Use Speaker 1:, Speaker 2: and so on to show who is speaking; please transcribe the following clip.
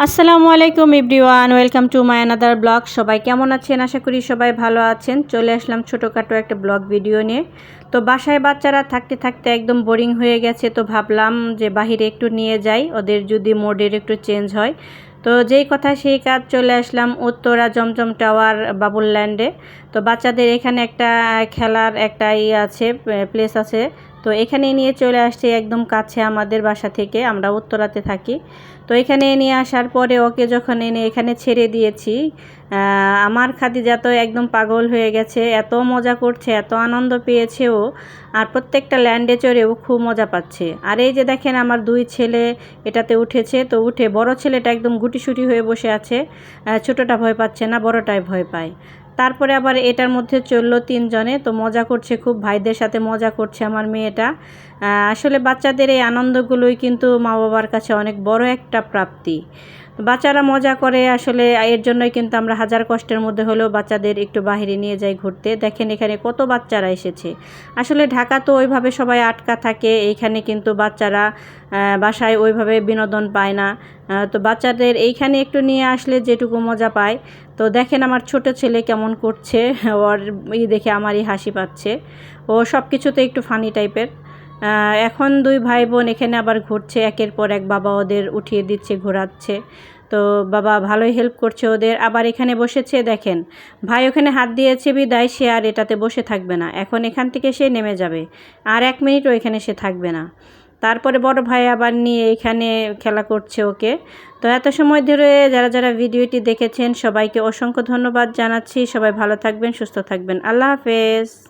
Speaker 1: আসসালামু আলাইকুম everyone, welcome to my another blog. সবাই কেমন আছেন? আশা করি সবাই ভালো আছেন। চলে আসলাম ছোটোখাটো একটা ব্লগ ভিডিও নিয়ে। তো বাসায় বাচ্চারা থাকতে থাকতে একদম বোরিং হয়ে গেছে, তো ভাবলাম যে বাহিরে একটু নিয়ে যাই, ওদের যদি মোডের একটু চেঞ্জ হয়। তো যেই কথা সেই কাজ, চলে আসলাম উত্তরা জমজম টাওয়ার বাবুল্যান্ডে। তো বাচ্চাদের এখানে একটা খেলার একটা আছে, প্লেস আছে। তো এখানে নিয়ে চলে আসছে, একদম কাছে আমাদের বাসা থেকে, আমরা উত্তরাতে থাকি। তো এখানে নিয়ে আসার পরে ওকে যখন এনে এখানে ছেড়ে দিয়েছি, আমার খাদিজা তো একদম পাগল হয়ে গেছে, এত মজা করছে, এত আনন্দ পেয়েছে ও। আর প্রত্যেকটা ল্যান্ডে চড়েও খুব মজা পাচ্ছে। আর এই যে দেখেন আমার দুই ছেলে এটাতে উঠেছে। তো উঠে বড় ছেলেটা একদম গুটিসুটি হয়ে বসে আছে, ছোটোটা ভয় পাচ্ছে না, বড়টাই ভয় পায়। তারপরে আবার এটার মধ্যে চললো তিনজনে, তো মজা করছে খুব, ভাইদের সাথে মজা করছে আমার মেয়েটা। আসলে বাচ্চাদের এই আনন্দগুলোই কিন্তু মা বাবার কাছে অনেক বড় একটা প্রাপ্তি। বাচ্চারা মজা করে, আসলে এর জন্যই কিন্তু আমরা হাজার কষ্টের মধ্যে হলেও বাচ্চাদের একটু বাইরে নিয়ে যাই ঘুরতে। দেখেন এখানে কত বাচ্চারা এসেছে। আসলে ঢাকা তো ওইভাবে সবাই আটকা থাকে, এইখানে কিন্তু বাচ্চারা বাসায় ওইভাবে বিনোদন পায় না। তো বাচ্চাদের এইখানে একটু নিয়ে আসলে যেটুকু মজা পায়। তো দেখেন আমার ছোট ছেলে কেমন করছে, ওর দেখে আমারই হাসি পাচ্ছে। ও সব কিছুতে একটু ফানি টাইপের। এখন দুই ভাই বোন এখানে আবার ঘুরছে, একের পর এক বাবা ওদের উঠিয়ে দিচ্ছে, ঘোরাচ্ছে। তো বাবা ভালোই হেল্প করছে ওদের। আবার এখানে বসেছে, দেখেন ভাই ওখানে হাত দিয়েছে বিদায়, সে আর এটাতে বসে থাকবে না, এখন এখান থেকে সে নেমে যাবে, আর 1 মিনিটও এখানে সে থাকবে না। তারপরে বড় ভাই আবার নিয়ে এখানে খেলা করছে ওকে। তো এত সময় ধরে যারা যারা ভিডিওটি দেখেছেন সবাইকে অসংখ্য ধন্যবাদ জানাচ্ছি। সবাই ভালো থাকবেন, সুস্থ থাকবেন। আল্লাহ হাফেজ।